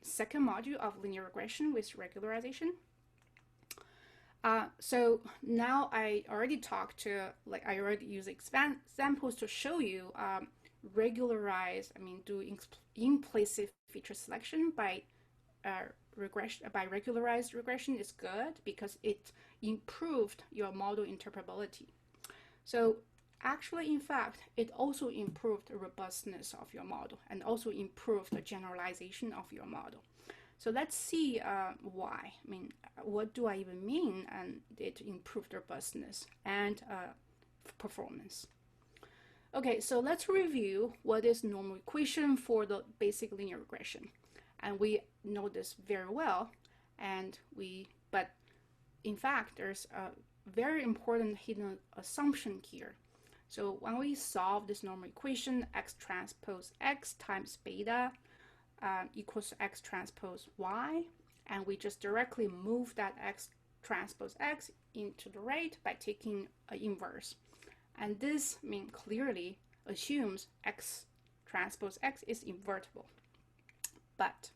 second module of linear regression with regularization. So now I already talked to, like I already used examples to show you regularize, do implicit feature selection by regularized regression is good because it improved your model interpretability. So actually, in fact, it also improved the robustness of your model and also improved the generalization of your model. So let's see why. What do I even mean? And it improved robustness and performance. Okay, so let's review what is normal equation for the basic linear regression. And we know this very well, but in fact, there's a very important hidden assumption here. So when we solve this normal equation, x transpose x times beta equals x transpose y, and we just directly move that x transpose x into the right by taking an inverse. And this clearly assumes x transpose x is invertible. But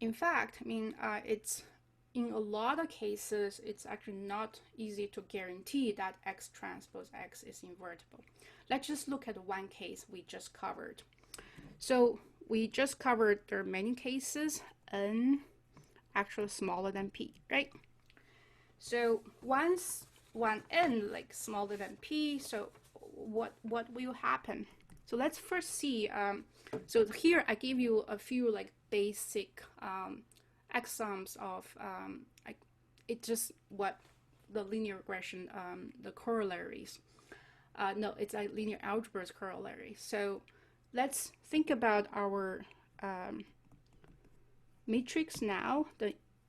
in fact, it's in a lot of cases, it's actually not easy to guarantee that x transpose x is invertible. Let's just look at one case we just covered. So we just covered there are many cases, n actually smaller than p, right? So once one n like smaller than p, so what will happen? So let's first see. So here I give you a few like basic axioms of it's just what the linear regression, the corollaries. No, it's like linear algebra's corollary. So let's think about our matrix now.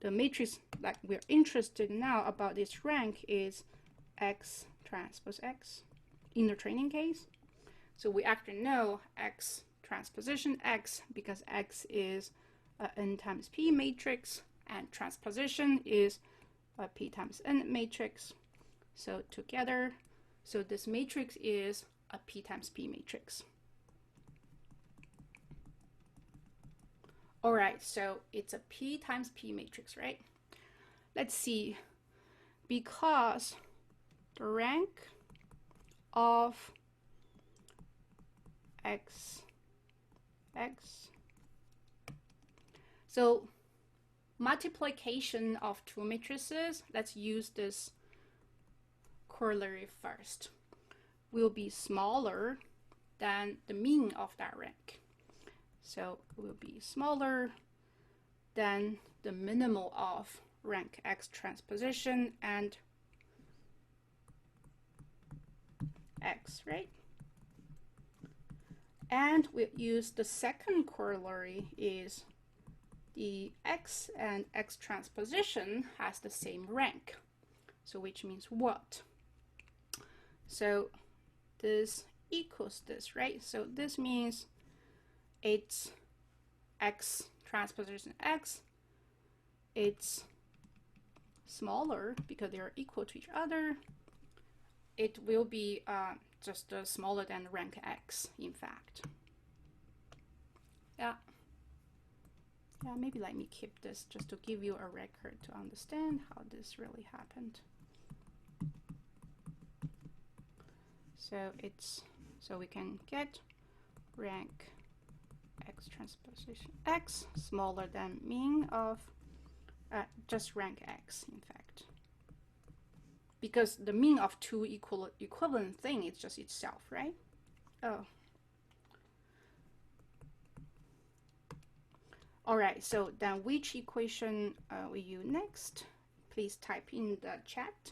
The matrix that we're interested in now about this rank is x transpose x in the training case. So we actually know x transposition x because x is n times p matrix and transposition is a p times n matrix. So together, so this matrix is a p times p matrix. All right, so it's a p times p matrix, right? Let's see, because the rank of x, so multiplication of two matrices, let's use this corollary first, will be smaller than the mean of that rank. So it will be smaller than the minimal of rank x transposition and x, right? And we use the second corollary is the x and x transposition has the same rank. So which means what? So this equals this, right? So this means it's x transposition x, it's smaller because they are equal to each other. It will be just smaller than rank x, in fact. Yeah, maybe let me keep this just to give you a record to understand how this really happened. So we can get rank x transposition x smaller than mean of just rank x, in fact, because the mean of two equivalent thing is just itself, right? Oh, all right. So then, which equation will you next? Please type in the chat,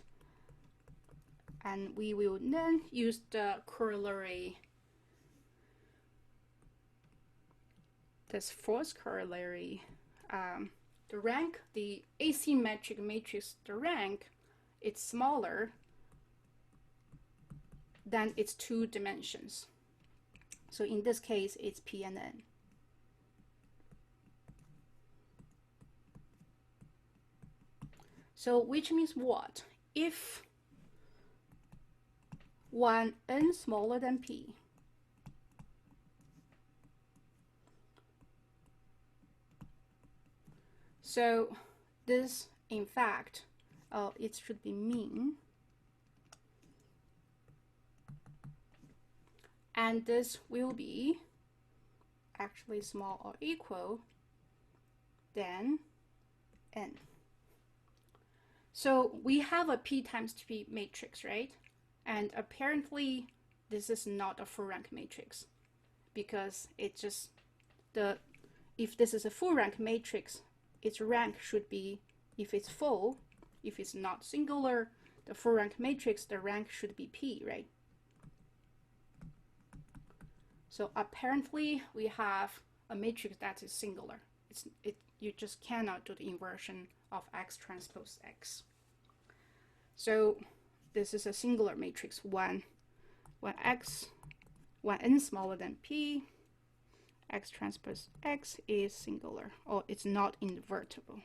and we will then use the corollary. This fourth corollary, the rank, the asymmetric matrix, the rank, it's smaller than its two dimensions. So in this case, it's p and n. So which means what? If one n smaller than p, . So this, in fact, it should be mean. And this will be actually small or equal than n. So we have a P times P matrix, right? And apparently this is not a full rank matrix, because it's just if this is a full rank matrix, its rank should be, if it's full, if it's not singular, the full rank matrix, the rank should be P, right? So apparently we have a matrix that is singular. You just cannot do the inversion of X transpose X. So this is a singular matrix, when n smaller than P, X transpose X is singular, or it's not invertible.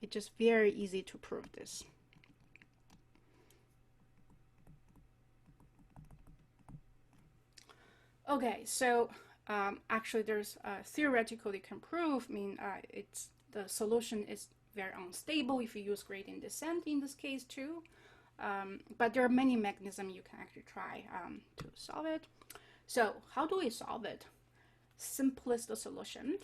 It's just very easy to prove this. Okay, so actually there's theoretically can prove, it's the solution is very unstable if you use gradient descent in this case too. But there are many mechanisms you can actually try to solve it. So how do we solve it? Simplest solution,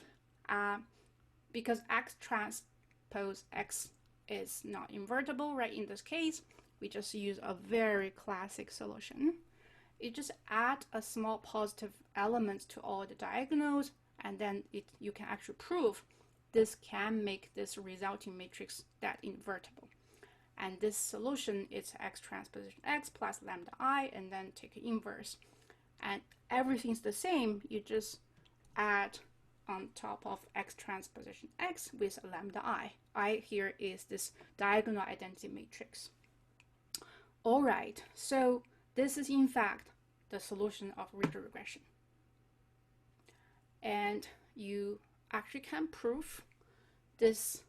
because X transpose X is not invertible, right? In this case, we just use a very classic solution. You just add a small positive element to all the diagonals, and then you can actually prove this can make this resulting matrix that invertible. And this solution is X transposition X plus lambda I, and then take an inverse. And everything's the same, you just add on top of X transposition X with lambda I. I here is this diagonal identity matrix. All right, so this is in fact the solution of ridge regression. And you actually can prove this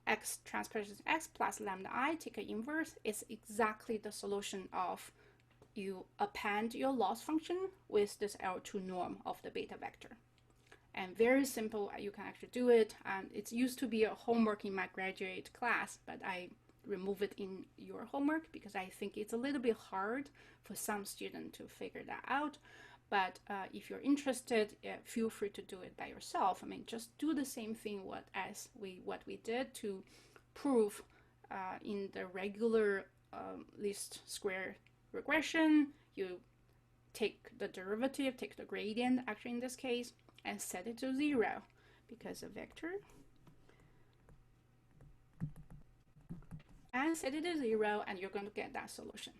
X transposition X plus lambda I, take an inverse, is exactly the solution of you append your loss function with this L2 norm of the beta vector. And very simple, you can actually do it. And it used to be a homework in my graduate class, but I remove it in your homework because I think it's a little bit hard for some students to figure that out. But if you're interested, feel free to do it by yourself. Just do the same thing what we did to prove in the regular least square regression. You take the derivative, take the gradient, actually in this case, and set it to 0 because a vector. And set it to 0, and you're going to get that solution.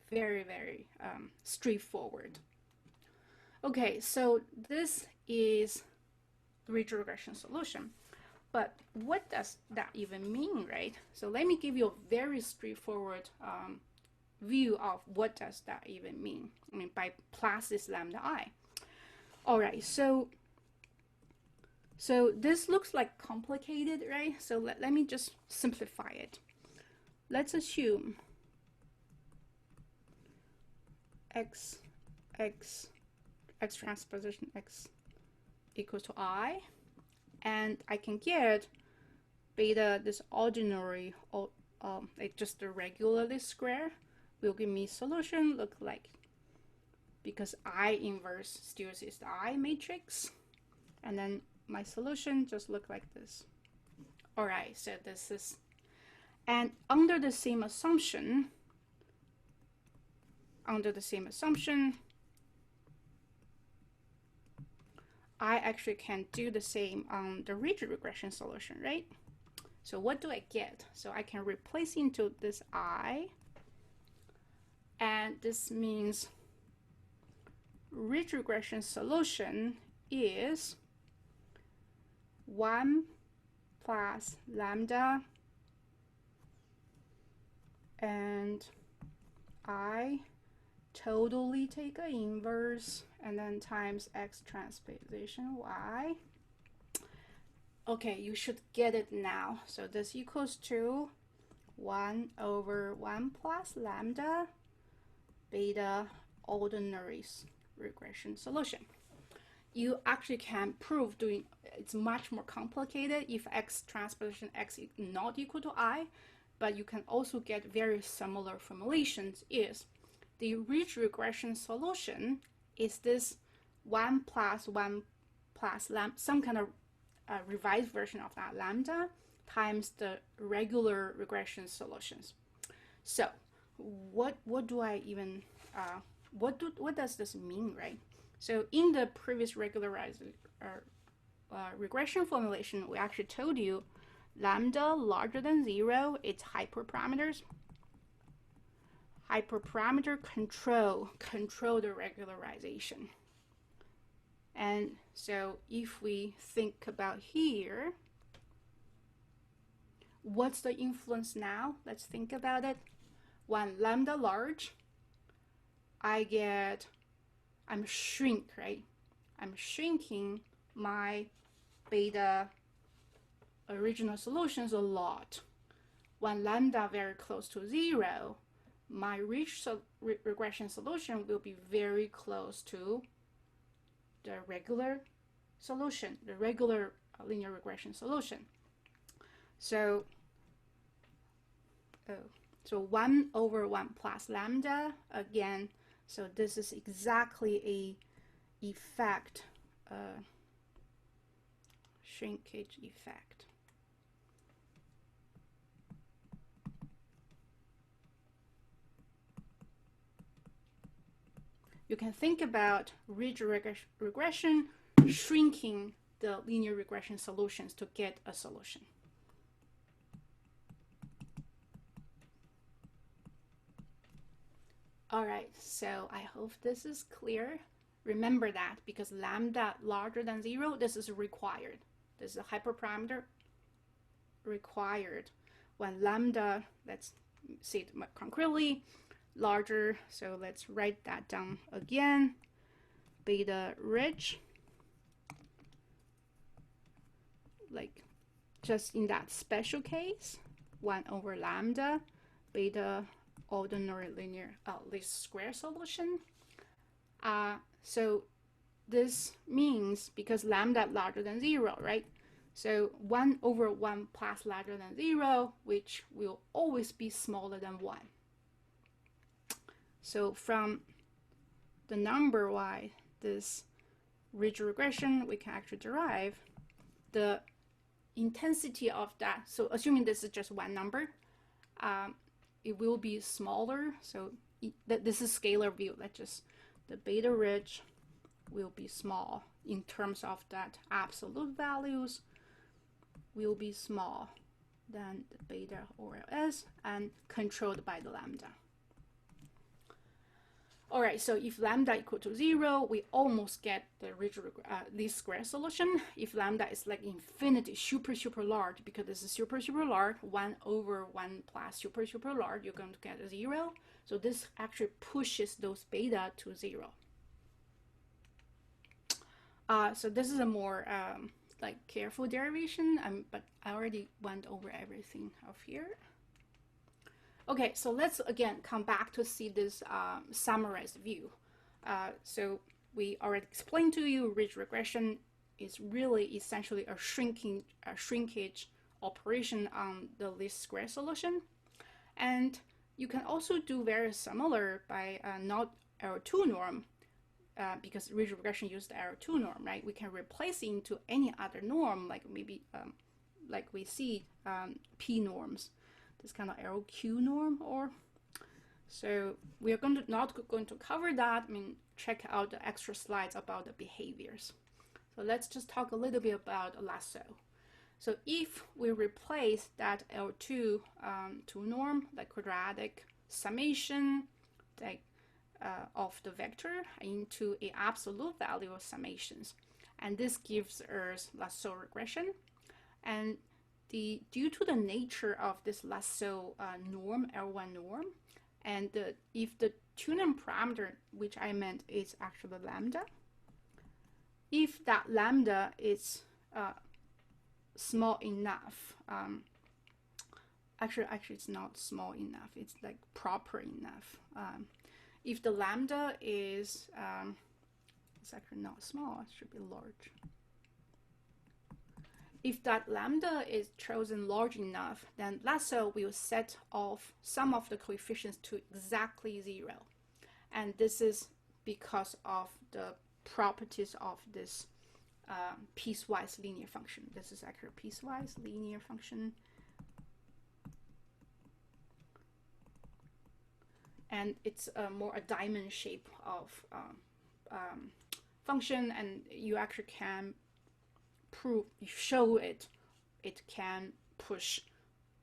Very, very straightforward. Okay, so this is the ridge regression solution. But what does that even mean, right? So let me give you a very straightforward view of what does that even mean. By plus this lambda I. All right, so this looks like complicated, right? So let me just simplify it. Let's assume X transposition X equals to I, and I can get beta, this ordinary, like just the regularly square, will give me solution look like, because I inverse still is the I matrix, and then my solution just look like this. All right, so this is, and under the same assumption, I actually can do the same on the ridge regression solution, right? So what do I get? So I can replace into this I, and this means ridge regression solution is 1 plus lambda and I totally take an inverse and then times X transposition Y. Okay, you should get it now. So this equals to 1 over 1 plus lambda beta ordinaries regression solution. You actually can prove doing, it's much more complicated if x transposition x is not equal to I, but you can also get very similar formulations. Is the ridge regression solution is this 1 plus 1 plus lambda, some kind of revised version of that lambda times the regular regression solutions. So what do I even what does this mean, right? So in the previous regularized regression formulation, we actually told you lambda larger than 0, it's hyperparameters. Hyperparameter control the regularization. And so if we think about here, what's the influence now? Let's think about it. When lambda large, I'm shrink, right? I'm shrinking my beta original solutions a lot. When lambda very close to 0, my ridge regression solution will be very close to the regular solution, the regular linear regression solution. So, so 1 over 1 plus lambda, again, so this is exactly a effect, shrinkage effect. You can think about ridge regression shrinking the linear regression solutions to get a solution. All right, so I hope this is clear. Remember that because lambda larger than 0, this is required. This is a hyperparameter required. When lambda, let's see it concretely, larger, so let's write that down again. Beta ridge, like just in that special case, 1 over lambda, beta ordinary linear least square solution. So this means because lambda larger than 0, right? So 1 over 1 plus larger than 0, which will always be smaller than 1. So from the number y, this ridge regression, we can actually derive the intensity of that. So assuming this is just one number, it will be smaller. So this is scalar view. That's just the beta ridge will be small in terms of that absolute values will be small than the beta OLS and controlled by the lambda. All right, so if lambda equal to 0, we almost get the least square solution. If lambda is like infinity, super large, because this is super large, 1 over 1 plus super large, you're going to get a 0. So this actually pushes those beta to 0. So this is a more like careful derivation, but I already went over everything of here. Okay, so let's again come back to see this summarized view. So we already explained to you ridge regression is really essentially a shrinkage operation on the least square solution. And you can also do very similar by not L2 norm, because ridge regression used the L2 norm, right? We can replace it into any other norm, like maybe like we see P norms. This kind of LQ norm, or so we are not going to cover that. I mean, check out the extra slides about the behaviors. So let's just talk a little bit about Lasso. So if we replace that L2 2 norm, like quadratic summation, like of the vector into an absolute value of summations, and this gives us Lasso regression. And due to the nature of this Lasso norm, L1 norm, and if the tuning parameter, which I meant is actually lambda, if that lambda is small enough, actually it's not small enough, it's like proper enough. If the lambda is It's actually not small, it should be large. If that lambda is chosen large enough, then Lasso will set off some of the coefficients to exactly 0. And this is because of the properties of this piecewise linear function. This is actually a piecewise linear function. And it's more a diamond shape of function, and you actually can show it can push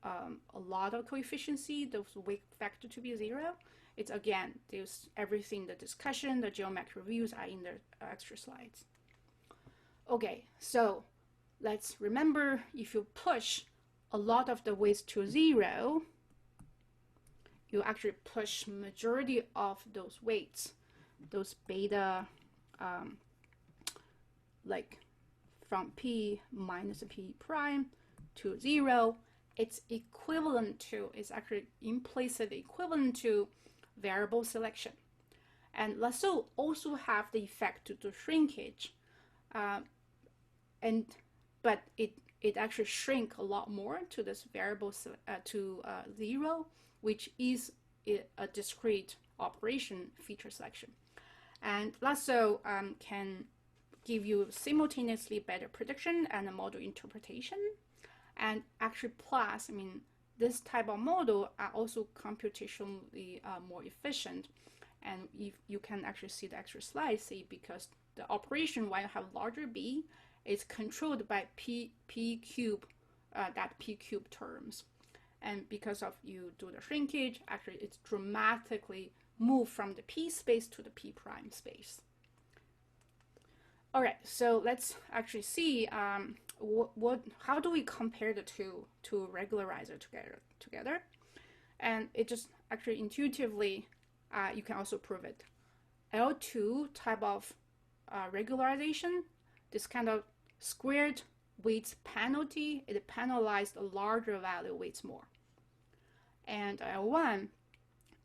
a lot of coefficients, those weight factor to be 0. It's again, there's everything, the discussion, the geometric reviews are in the extra slides. Okay, so let's remember, if you push a lot of the weights to 0, you actually push majority of those weights, those beta, like from p minus p prime to 0, it's equivalent to, it's actually implicit equivalent to variable selection. And Lasso also have the effect to do shrinkage, but it actually shrink a lot more to this variable to 0, which is a discrete operation feature selection. And Lasso can give you simultaneously better prediction and a model interpretation. And actually plus, I mean, this type of model are also computationally more efficient. And if you can actually see the extra slide, see, because the operation, while you have larger b, is controlled by p cube, that p cube terms. And because of you do the shrinkage, actually it's dramatically moved from the p space to the p prime space. All right, so let's actually see how do we compare the two regularizer together. And it just actually intuitively, you can also prove it. L2 type of regularization, this kind of squared weights penalty, it penalized a larger value weights more. And L1,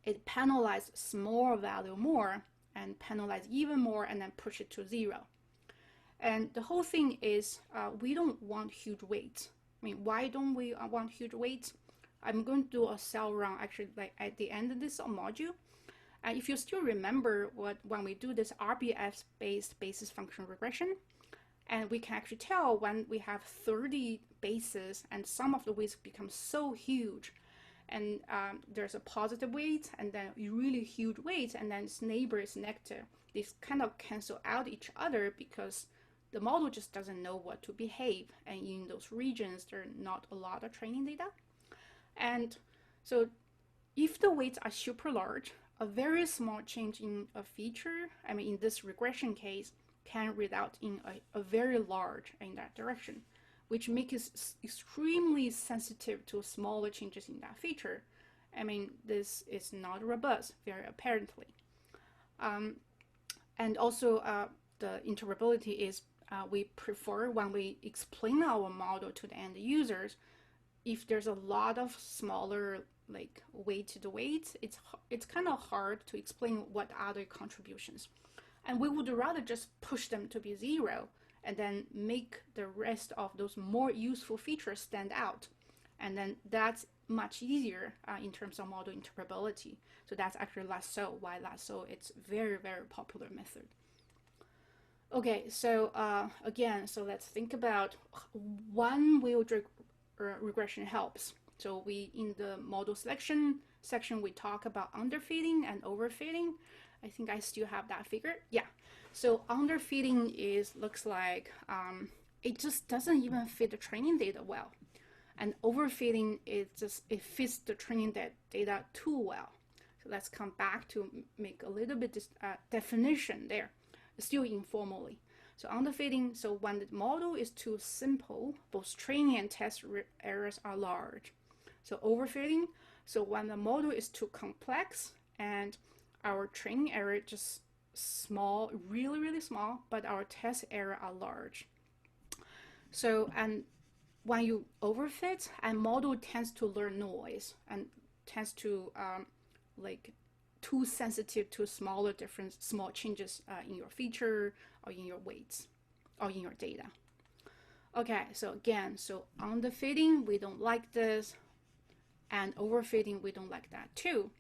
it penalized small value more and penalize even more and then push it to 0. And the whole thing is we don't want huge weights. I mean, why don't we want huge weights? I'm going to do a cell run actually like at the end of this module. And if you still remember when we do this RBF-based basis function regression, and we can actually tell when we have 30 bases and some of the weights become so huge, and there's a positive weight and then really huge weights, and then its neighbor is negative. These kind of cancel out each other because the model just doesn't know what to behave, and in those regions there are not a lot of training data. And so if the weights are super large, a very small change in a feature, I mean in this regression case, can result in a very large in that direction, which makes it extremely sensitive to smaller changes in that feature. I mean, this is not robust, very apparently. And also the interpretability is we prefer when we explain our model to the end users, if there's a lot of smaller like weighted weights, it's kind of hard to explain what other contributions. And we would rather just push them to be 0 and then make the rest of those more useful features stand out. And then that's much easier in terms of model interpretability. So that's actually Lasso, why Lasso, it's very, very popular method. Okay, so again, so let's think about one-wheeled regression helps. So we, in the model selection section, we talk about underfitting and overfitting. I think I still have that figure. Yeah. So underfitting looks like it just doesn't even fit the training data well. And overfitting it fits the training data too well. So let's come back to make a little bit definition there, still informally. So underfitting, so when the model is too simple, both training and test errors are large. So overfitting, so when the model is too complex and our training error just small, really, really small, but our test error are large. So, and when you overfit, a model tends to learn noise and tends to too sensitive to smaller difference, small changes in your feature or in your weights or in your data. Okay, so again, so underfitting, we don't like this, and overfitting, we don't like that too.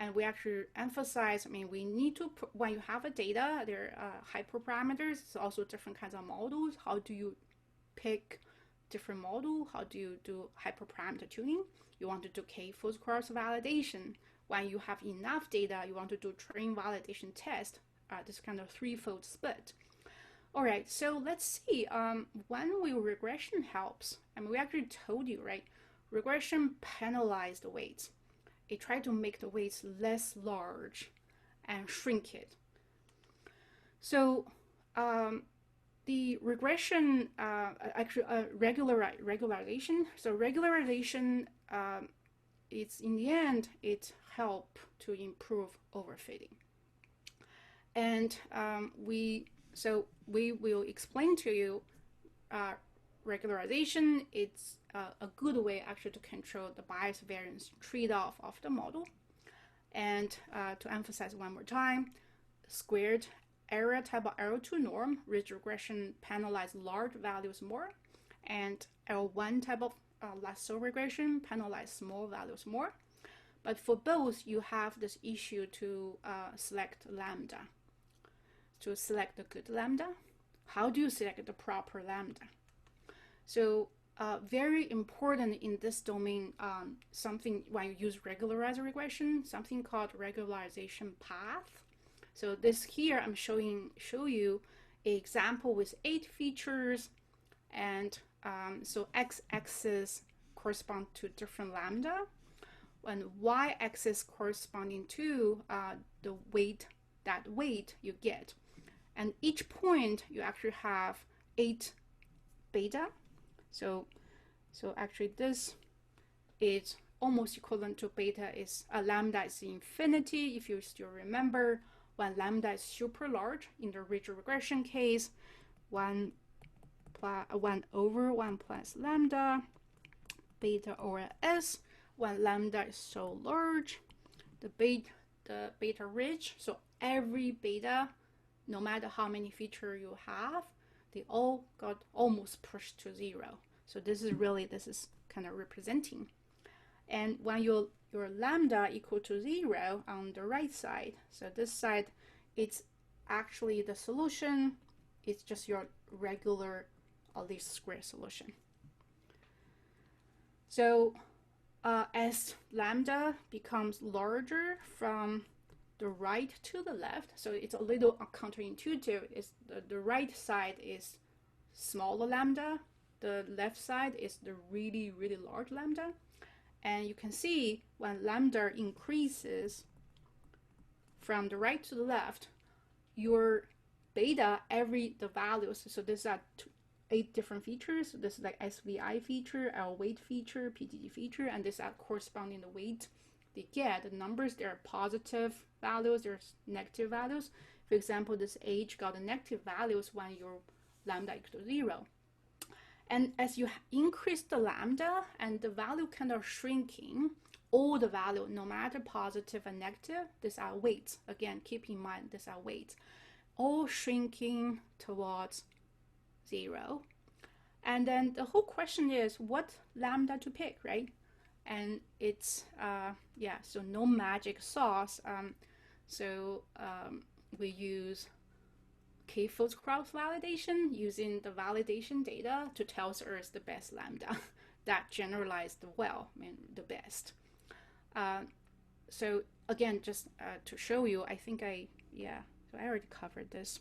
And we actually emphasize, I mean, we need to, when you have a data, there are hyperparameters, it's also different kinds of models. How do you pick different model? How do you do hyperparameter tuning? You want to do k-fold cross validation. When you have enough data, you want to do train validation test, this kind of threefold split. All right, so let's see, when will regression helps? I mean, we actually told you, right? Regression penalized the weights. It tried to make the weights less large and shrink it. So the regression, regularization. So regularization, it's in the end, it helped to improve overfitting. And we will explain to you regularization. It's a good way actually to control the bias variance trade-off of the model. And to emphasize one more time, squared error type of L2 norm, ridge regression penalize large values more, and L1 type of lasso regression penalize small values more. But for both, you have this issue to select lambda, to select the good lambda. How do you select the proper lambda? So very important in this domain, something when you use regularized regression, something called regularization path. So this here, I'm show you an example with 8 features, and so x-axis correspond to different lambda, and y-axis corresponding to the weight, that weight you get. And each point you actually have 8 beta. So actually this is almost equivalent to beta is lambda is infinity. If you still remember, when lambda is super large in the ridge regression case, 1 over 1 plus lambda, beta over s. When lambda is so large, the beta ridge, so every beta, no matter how many features you have, they all got almost pushed to 0. So this is kind of representing. And when your lambda equal to 0 on the right side, so this side, it's actually the solution, it's just your regular least square solution. So as lambda becomes larger from the right to the left, so it's a little counterintuitive. It's the right side is smaller lambda, the left side is the really, really large lambda. And you can see when lambda increases from the right to the left, your beta, the values, so these are 8 different features. So this is like SVI feature, L weight feature, PGG feature, and these are corresponding the weight they get. The numbers, there are positive values, there's negative values. For example, this age got the negative values when your lambda equals to 0. And as you increase the lambda and the value kind of shrinking, all the value, no matter positive and negative, these are weights. Again, keep in mind, these are weights, all shrinking towards 0. And then the whole question is what lambda to pick, right? And it's, so no magic sauce. We use k-fold cross validation using the validation data to tell us the best lambda that generalized well, I mean, the best. So again, just to show you, I think so I already covered this.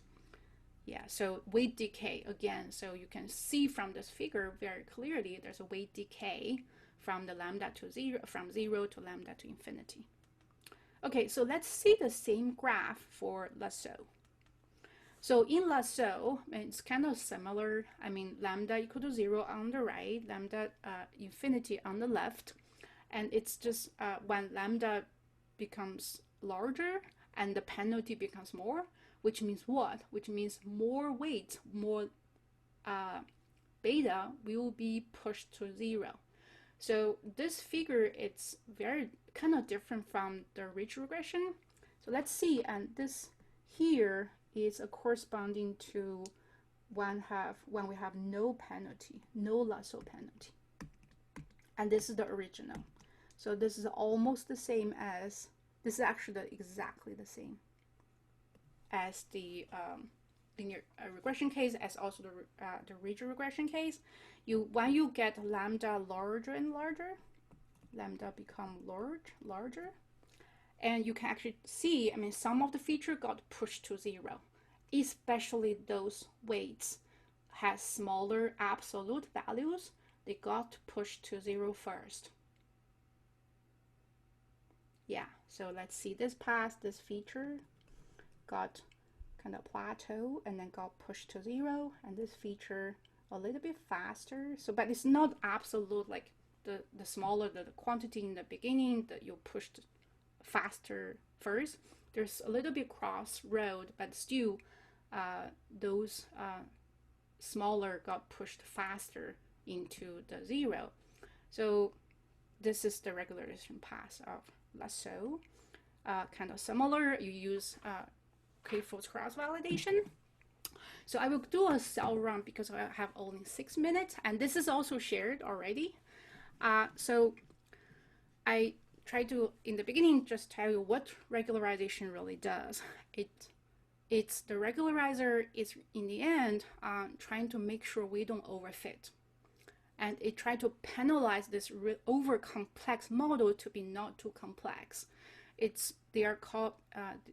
Yeah, so weight decay again, so you can see from this figure very clearly there's a weight decay from the lambda to 0, from 0 to lambda to infinity. Okay, so let's see the same graph for Lasso. So in Lasso, it's kind of similar. I mean, lambda equal to 0 on the right, lambda infinity on the left. And it's just when lambda becomes larger and the penalty becomes more, which means what? Which means more weight, more beta will be pushed to 0. So this figure, it's very kind of different from the ridge regression. So let's see, and this here is a corresponding to when we have no penalty, no lasso penalty. And this is the original. So this is almost the same as, this is actually exactly the same as the linear regression case, as also the rigid regression case. When you get lambda larger and larger, lambda become larger, and you can actually see, I mean, some of the feature got pushed to 0, especially those weights has smaller absolute values. They got pushed to 0 first. Yeah, so let's see this path, this feature got kind of plateau and then got pushed to 0, and this feature a little bit faster. So, but it's not absolute, like the smaller the quantity in the beginning that you pushed faster first. There's a little bit crossroad, but still those smaller got pushed faster into the 0. So this is the regularization path of Lasso. Kind of similar, you use k-fold cross-validation. So I will do a cell run because I have only 6 minutes, and this is also shared already. So I try to, in the beginning, just tell you what regularization really does. It's the regularizer is, in the end, trying to make sure we don't overfit. And it tried to penalize this over complex model to be not too complex. They are called,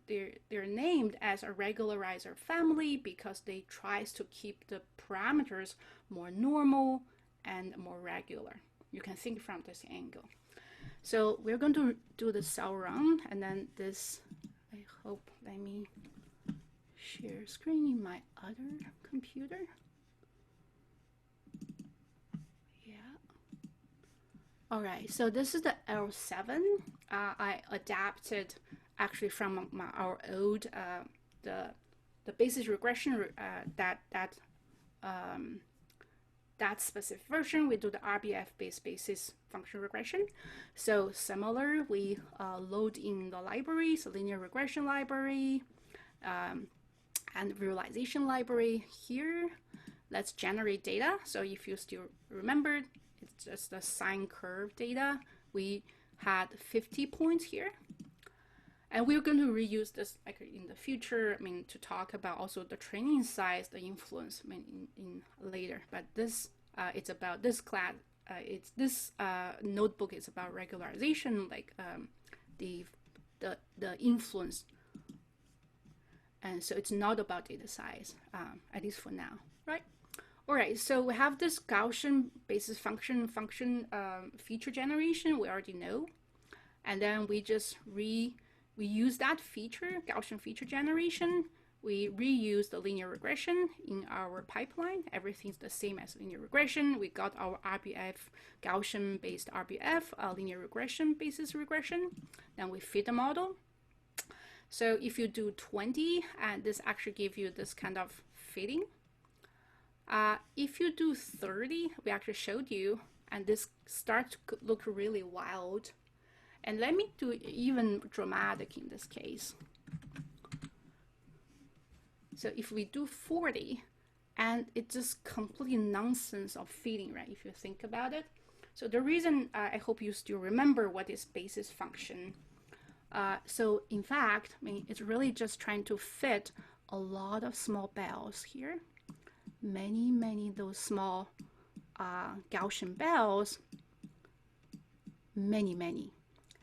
they're named as a regularizer family because they tries to keep the parameters more normal and more regular. You can think from this angle. So we're going to do the cell run, and then this, I hope, let me share screen in my other computer. All right, so this is the L7. I adapted actually from our old the basis regression that specific version. We do the RBF based basis function regression. So similar, we load in the libraries, linear regression library, and Regularization library here. Let's generate data. So if you still remember, it's just the sine curve data. We had 50 points here. And we're going to reuse this like in the future, I mean, to talk about also the training size, the influence, I mean, in later. But this, it's about this class, it's this notebook is about regularization, like the influence. And so it's not about data size, at least for now, right? All right, so we have this Gaussian basis function feature generation, we already know. And then we just we use that feature, Gaussian feature generation. We reuse the linear regression in our pipeline. Everything's the same as linear regression. We got our RBF, Gaussian-based RBF, linear regression basis regression. Then we fit the model. So if you do 20, and this actually gives you this kind of fitting. If you do 30, we actually showed you, and this starts to look really wild. And let me do even dramatic in this case. So if we do 40, and it's just complete nonsense of fitting, right? If you think about it. So the reason I hope you still remember what is basis function. So in fact, I mean, it's really just trying to fit a lot of small bells here. Many those small Gaussian bells, many.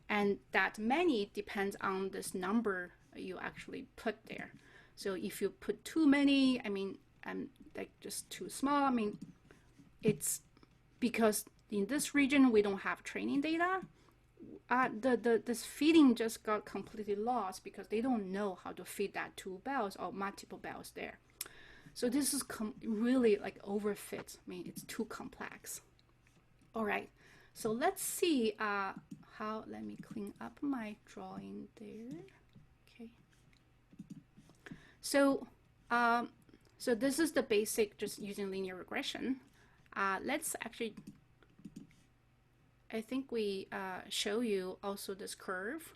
And that many depends on this number you actually put there. So if you put too many, I mean, like just too small, I mean, it's because in this region, we don't have training data. This fitting just got completely lost because they don't know how to fit that 2 bells or multiple bells there. So this is really like overfit. I mean, it's too complex. All right, so let's see how, let me clean up my drawing there. Okay. So, so this is the basic, just using linear regression. Let's actually, I think we show you also this curve.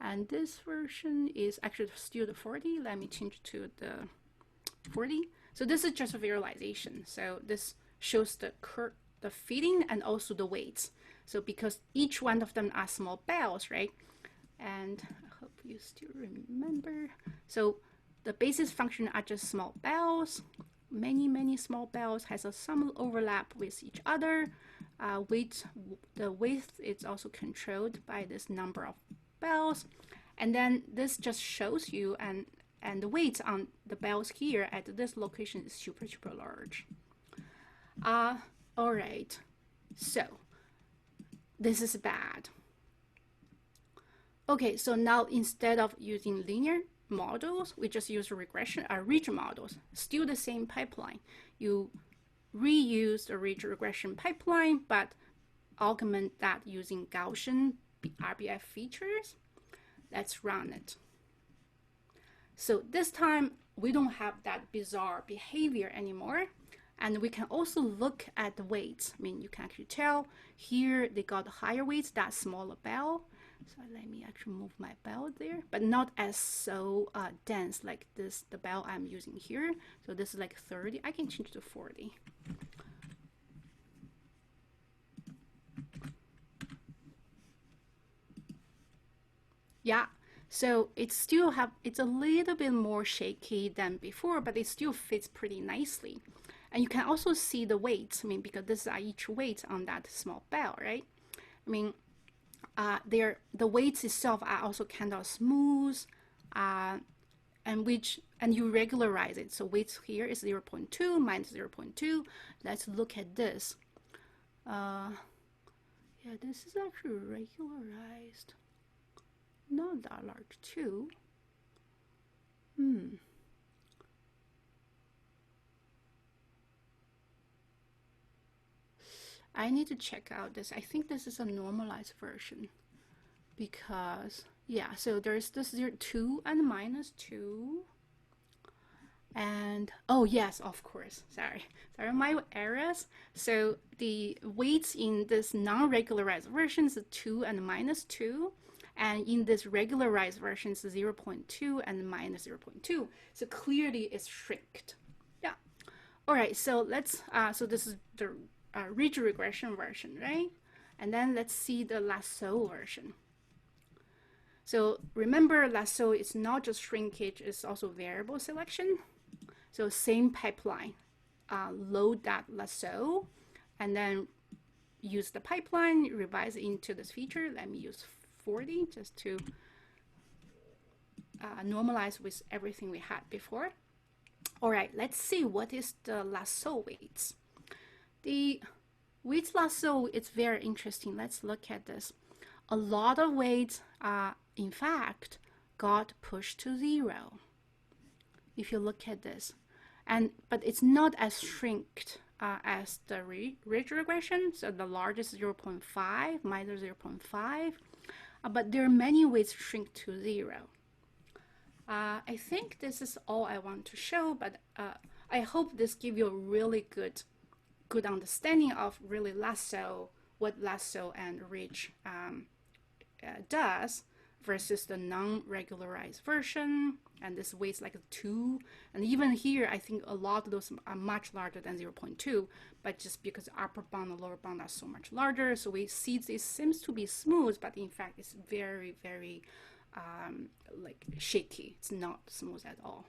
And this version is actually still the 40. Let me change to the 40. So this is just a visualization. So this shows the curve, the fitting, and also the weights. So because each one of them are small bells, right? And I hope you still remember. So the basis function are just small bells. Many small bells has some overlap with each other. The width is also controlled by this number of bells. And then this just shows you, and the weights on the bells here at this location is super large. All right, so this is bad. Okay, so now instead of using linear models, we just use regression ridge models. Still the same pipeline. You reuse the ridge regression pipeline, but augment that using Gaussian RBF features. Let's run it. So this time we don't have that bizarre behavior anymore. And we can also look at the weights. I mean, you can actually tell here they got higher weights, that smaller bell. So let me actually move my bell there, but not as so dense like this, the bell I'm using here. So this is like 30. I can change to 40. Yeah, so it's a little bit more shaky than before, but it still fits pretty nicely. And you can also see the weights. I mean, because this is each weight on that small bell, right? I mean, the weights itself are also kind of smooth, and you regularize it. So weights here is 0.2 minus 0.2. Let's look at this. Yeah, this is actually regularized. Not that large too. I need to check out this. I think this is a normalized version because, yeah, so there's this 2 and -2. And, oh yes, of course, sorry, my errors. So the weights in this non-regularized version is 2 and -2. And in this regularized version, it's 0.2 and -0.2. So clearly it's shrinked. Yeah. All right, so let's, so this is the ridge regression version, right? And then let's see the Lasso version. So remember, Lasso is not just shrinkage, it's also variable selection. So same pipeline, load that Lasso, and then use the pipeline, revise into this feature. Let me use 40 just to normalize with everything we had before. All right, let's see what is the Lasso weights. The weights Lasso, it's very interesting. Let's look at this. A lot of weights, in fact, got pushed to 0. If you look at this, but it's not as shrinked as the ridge regression. So the largest 0.5, minus 0.5. But there are many ways to shrink to 0. I think this is all I want to show, but I hope this gives you a really good understanding of really Lasso, what Lasso and ridge does versus the non-regularized version. And this weighs like 2. And even here, I think a lot of those are much larger than 0.2, but just because the upper bound and lower bound are so much larger, so we see this seems to be smooth, but in fact it's very like shaky. It's not smooth at all.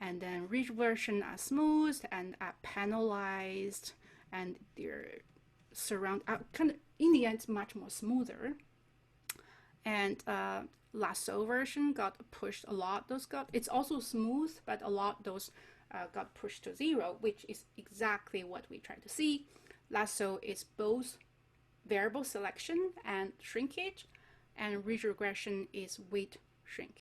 And then ridge version are smooth and are panelized, and they're kind of in the end it's much more smoother. And Lasso version got pushed a lot. It's also smooth, but a lot those got pushed to 0, which is exactly what we try to see. Lasso is both variable selection and shrinkage, and ridge regression is weight shrink.